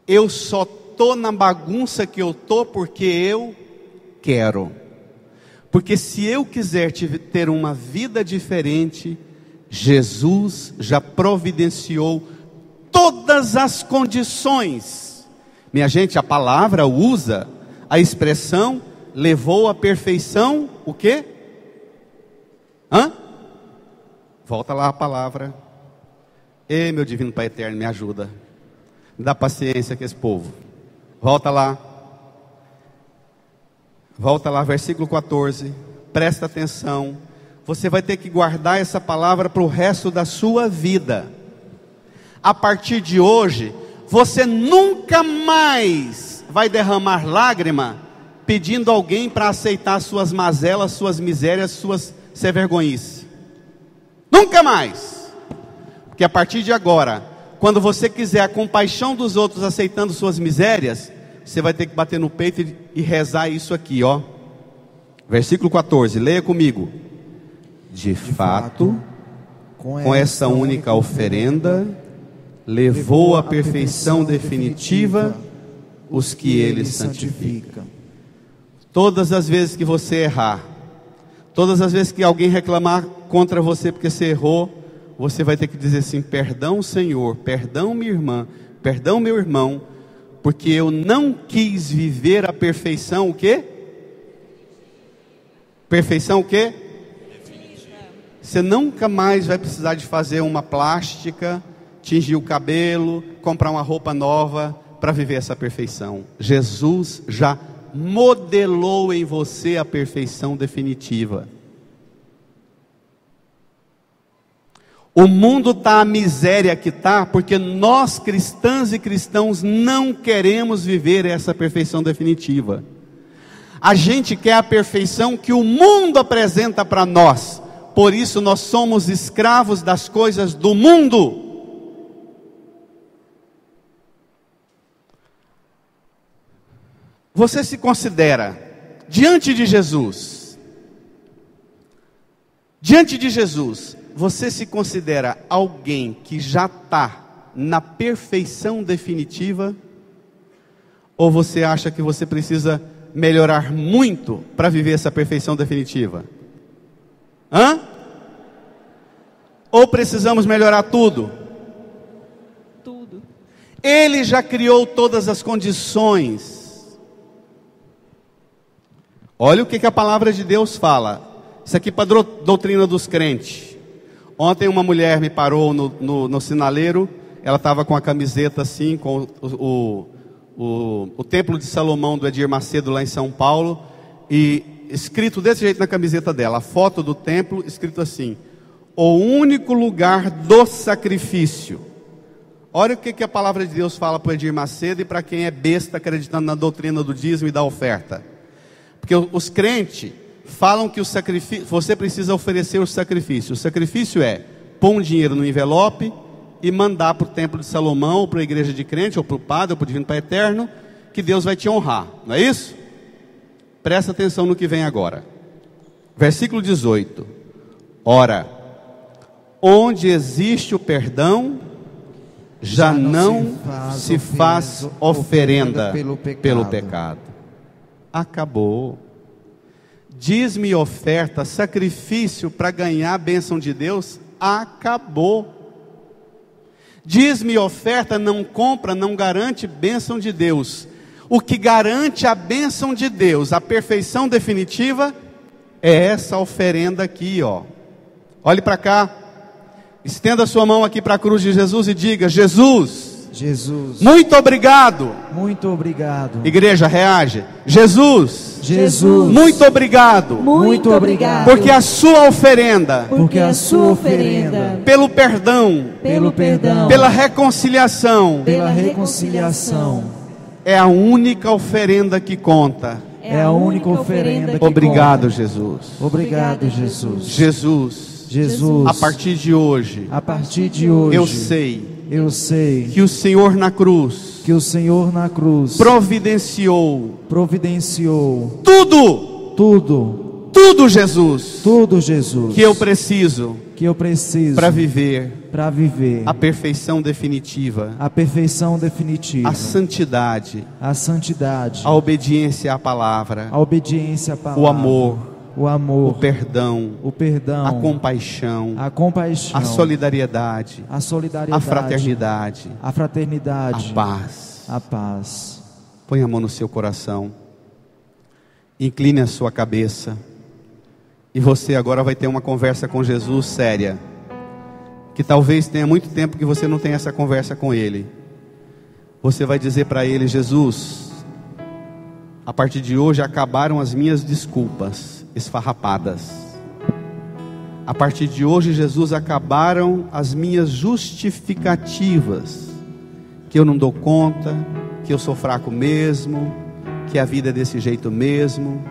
A: Eu só estou na bagunça que eu estou porque eu quero. Porque se eu quiser ter uma vida diferente, Jesus já providenciou todas as condições. Minha gente, a palavra usa a expressão levou à perfeição, o quê? Volta lá a palavra. Ei, meu divino Pai eterno, me ajuda. Me dá paciência com esse povo. Volta lá. Volta lá, versículo 14. Presta atenção. Você vai ter que guardar essa palavra para o resto da sua vida. A partir de hoje, você nunca mais vai derramar lágrima pedindo alguém para aceitar suas mazelas, suas misérias, suas sem vergonhice. Nunca mais. Porque a partir de agora, quando você quiser a compaixão dos outros aceitando suas misérias, você vai ter que bater no peito e rezar isso aqui, ó. Versículo 14, leia comigo. De fato, com essa única oferenda, levou à perfeição definitiva os que ele santifica. Todas as vezes que você errar, todas as vezes que alguém reclamar contra você porque você errou, você vai ter que dizer assim: perdão, Senhor, perdão, minha irmã, perdão, meu irmão, porque eu não quis viver a perfeição, o quê? Perfeição o quê? Você nunca mais vai precisar de fazer uma plástica, tingir o cabelo, comprar uma roupa nova para viver essa perfeição. Jesus já modelou em você a perfeição definitiva. O mundo está a miséria que está, porque nós cristãs e cristãos não queremos viver essa perfeição definitiva. A gente quer a perfeição que o mundo apresenta para nós. Por isso nós somos escravos das coisas do mundo. Você se considera diante de Jesus? Diante de Jesus, você se considera alguém que já está na perfeição definitiva? Ou você acha que você precisa melhorar muito para viver essa perfeição definitiva? Ou precisamos melhorar tudo?
D: Tudo.
A: Ele já criou todas as condições. Olha o que a palavra de Deus fala. Isso aqui para a doutrina dos crentes. Ontem uma mulher me parou no sinaleiro. Ela estava com a camiseta assim, com o Templo de Salomão do Edir Macedo lá em São Paulo. E escrito desse jeito na camiseta dela, a foto do templo, escrito assim: o único lugar do sacrifício. Olha o que a palavra de Deus fala para o Edir Macedo e para quem é besta acreditando na doutrina do dízimo e da oferta. Porque os crentes falam que o sacrifício, você precisa oferecer o sacrifício. O sacrifício é pôr um dinheiro no envelope e mandar para o Templo de Salomão, ou para a igreja de crente, ou para o padre, ou para o Divino Pai Eterno, que Deus vai te honrar. Não é isso? Presta atenção no que vem agora. Versículo 18. Ora, onde existe o perdão, já não se faz oferenda pelo pecado. Acabou. Dízimo e oferta, sacrifício para ganhar a bênção de Deus, acabou. Dízimo e oferta não compra, não garante bênção de Deus. O que garante a bênção de Deus, a perfeição definitiva, é essa oferenda aqui, ó. Olhe para cá. Estenda a sua mão aqui para a cruz de Jesus e diga: Jesus, muito obrigado.
B: Muito obrigado.
A: Igreja, reage. Jesus, muito obrigado.
D: Muito obrigado.
A: Porque a sua oferenda, pelo perdão,
D: pela reconciliação,
A: ela é a única oferenda que conta.
B: É a única oferenda que
A: Obrigado,
B: conta.
A: Jesus.
B: Obrigado, Jesus.
A: Jesus,
B: Jesus,
A: a partir de hoje,
B: a partir de hoje,
A: eu sei
B: que
A: que o Senhor na cruz
B: o Senhor na cruz
A: providenciou
B: providenciou
A: tudo,
B: tudo,
A: Jesus,
B: Jesus,
A: que eu preciso
B: para
A: viver
B: viver
A: a perfeição definitiva,
B: a perfeição definitiva,
A: a santidade,
B: a
A: obediência à palavra,
B: a obediência à palavra,
A: o amor,
B: o perdão,
A: a compaixão,
B: a
A: solidariedade,
B: solidariedade,
A: a fraternidade,
B: a paz.
A: Põe a mão no seu coração, incline a sua cabeça, e você agora vai ter uma conversa com Jesus séria, que talvez tenha muito tempo que você não tenha essa conversa com Ele. Você vai dizer para Ele: Jesus, a partir de hoje acabaram as minhas desculpas esfarrapadas. A partir de hoje, Jesus, acabaram as minhas justificativas, que eu não dou conta, que eu sou fraco mesmo, que a vida é desse jeito mesmo.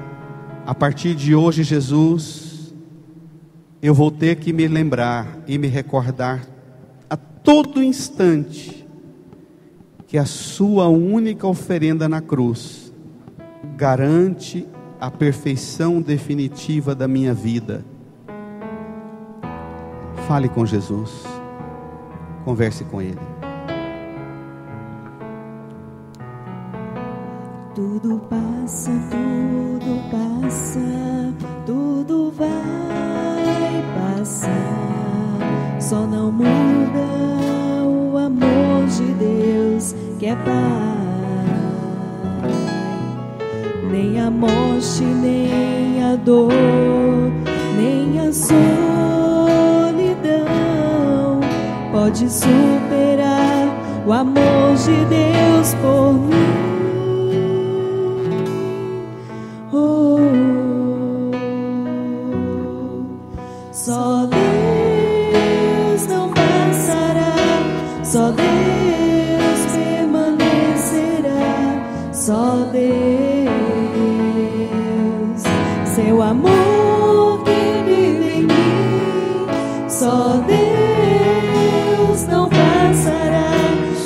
A: A partir de hoje, Jesus, eu vou ter que me lembrar e me recordar a todo instante que a sua única oferenda na cruz garante a perfeição definitiva da minha vida. Fale com Jesus, converse com Ele.
D: Tudo passa, tudo vai passar. Só não muda o amor de Deus que é Pai. Nem a morte, nem a dor, nem a solidão pode superar o amor de Deus por mim. Só Deus não passará, só Deus permanecerá, só Deus, seu amor que vive em mim. Só Deus não passará,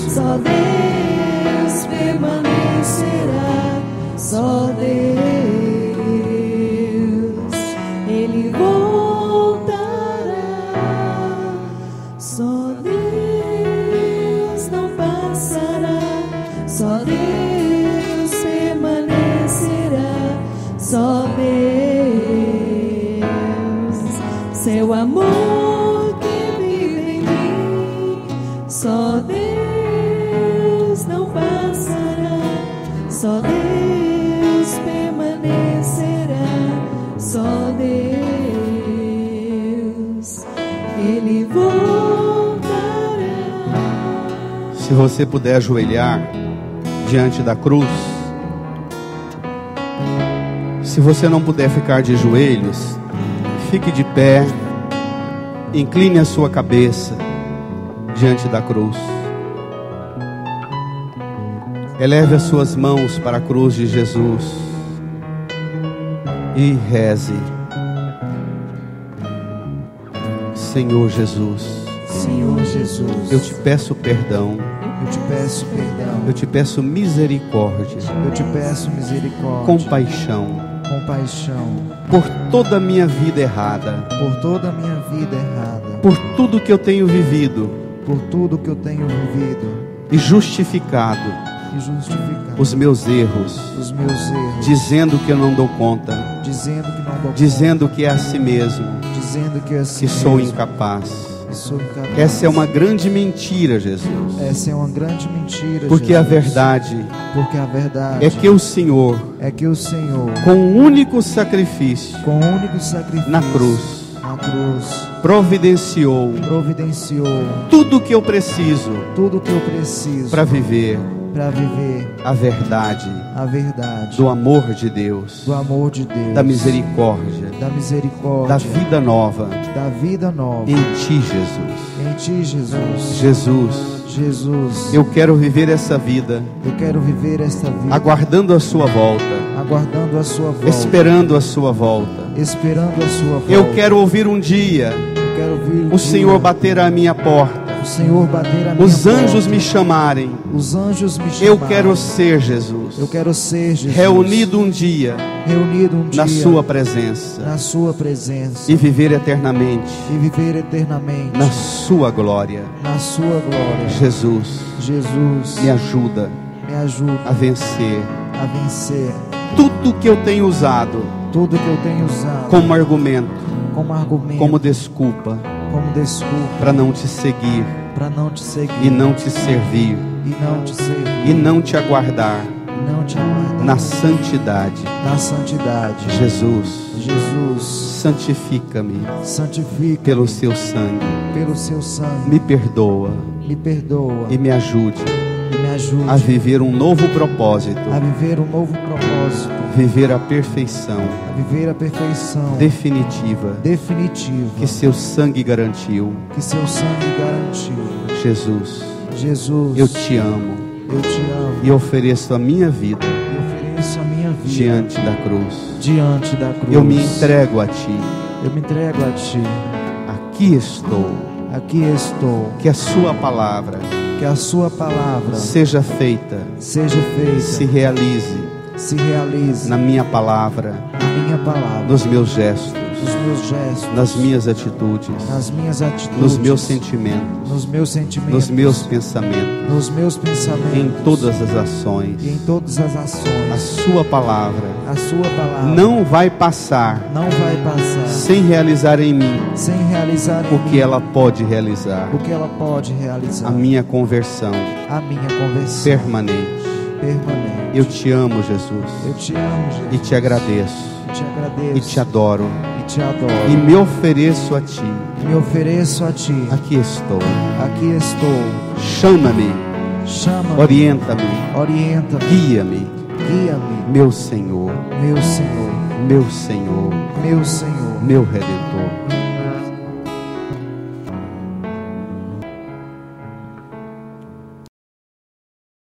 D: só Deus permanecerá, só Deus, Ele voltará. Só Deus não passará, só Deus permanecerá, só Deus, seu amor que vive em mim. Só Deus não passará, só Deus permanecerá, só Deus, Ele voltará.
A: Se você puder ajoelhar diante da cruz, se você não puder ficar de joelhos, fique de pé, incline a sua cabeça diante da cruz. Eleve as suas mãos para a cruz de Jesus e reze. Senhor Jesus,
B: Senhor Jesus,
A: eu te peço perdão,
B: eu te peço perdão,
A: eu te peço misericórdia,
B: eu te peço misericórdia,
A: compaixão
B: compaixão
A: por toda a minha vida errada,
B: por toda a minha vida errada,
A: por tudo que eu tenho vivido
B: por tudo que eu tenho vivido
A: e justificado
B: e justificado
A: os meus erros, dizendo que eu não dou conta,
B: dizendo que não dou
A: dizendo que é a si mesmo,
B: conta, dizendo que, assim
A: que sou
B: mesmo,
A: incapaz.
B: que sou incapaz.
A: Essa é uma grande mentira, Jesus.
B: Essa é uma grande mentira,
A: Porque a
B: Jesus.
A: verdade
B: Porque a verdade
A: é que o Senhor,
B: é que o Senhor,
A: com um único sacrifício
B: com o único sacrifício
A: na cruz,
B: na cruz,
A: providenciou
B: providenciou
A: tudo o que eu preciso
B: tudo que eu preciso
A: para viver
B: para viver
A: a verdade
B: a verdade
A: do amor de Deus,
B: do amor de Deus,
A: da misericórdia,
B: da misericórdia,
A: da vida nova
B: da vida nova
A: em Ti, Jesus.
B: em Ti, Jesus.
A: Jesus,
B: Jesus,
A: eu quero viver essa vida
B: eu quero viver esta vida
A: aguardando a Sua volta,
B: aguardando a sua volta,
A: esperando a Sua volta.
B: esperando a sua volta.
A: Eu quero ouvir um dia
B: Eu quero ouvir
A: o Senhor bater à minha porta,
B: o Senhor bater a minha
A: os anjos
B: porta,
A: me chamarem.
B: os anjos me
A: Eu
B: chamarem.
A: quero ser, Jesus,
B: Eu quero ser, Jesus,
A: reunido um dia
B: reunido um
A: na
B: dia
A: Sua presença
B: na sua presença
A: e viver eternamente
B: e viver eternamente
A: na Sua glória.
B: na sua glória.
A: Jesus,
B: Jesus,
A: me ajuda
B: me ajuda
A: a vencer
B: a vencer
A: tudo que eu tenho usado
B: tudo que eu tenho usado
A: como argumento,
B: como argumento,
A: como desculpa
B: como desculpa
A: para não te seguir
B: para não te seguir
A: e não te servir
B: e não te servir
A: e não te aguardar
B: e não te aguardar
A: na santidade.
B: na santidade.
A: Jesus,
B: Jesus,
A: santifica-me
B: santifica
A: pelo Seu sangue,
B: pelo seu sangue,
A: me perdoa
B: me perdoa
A: e me ajude
B: e me ajude
A: a viver um novo propósito,
B: a viver um novo propósito,
A: viver a perfeição
B: a viver a perfeição
A: definitiva
B: definitiva
A: que Seu sangue garantiu.
B: que seu sangue garantiu.
A: Jesus,
B: Jesus,
A: eu te amo
B: eu te amo
A: e ofereço a minha vida
B: e ofereço a minha vida
A: diante da cruz.
B: diante da cruz.
A: Eu me entrego a Ti.
B: Eu me entrego a Ti.
A: Aqui estou.
B: Aqui estou.
A: Que a Sua palavra
B: Que a sua palavra
A: seja feita,
B: seja feita,
A: se realize
B: se realize
A: na minha palavra,
B: na minha palavra,
A: nos meus gestos,
B: nos meus gestos,
A: nas minhas atitudes,
B: nas minhas atitudes,
A: nos meus sentimentos,
B: nos meus sentimentos,
A: nos meus pensamentos,
B: nos meus pensamentos,
A: em todas as ações.
B: e em todas as ações.
A: A Sua palavra
B: A sua palavra
A: não vai passar
B: não vai passar
A: sem realizar em mim
B: sem realizar em
A: o que
B: mim
A: ela pode realizar.
B: o que ela pode realizar.
A: A minha conversão
B: A minha conversão
A: permanente.
B: permanente.
A: Eu te amo, Jesus,
B: Eu te amo, Jesus,
A: e te agradeço,
B: e te agradeço,
A: e te adoro,
B: e te adoro,
A: e me ofereço a Ti.
B: me ofereço a Ti.
A: Aqui estou.
B: Aqui estou.
A: Chama-me,
B: Chama-me,
A: orienta-me,
B: orienta-me,
A: guia-me,
B: guia-me,
A: meu Senhor,
B: meu Senhor,
A: meu Senhor,
B: meu Senhor,
A: meu Redentor.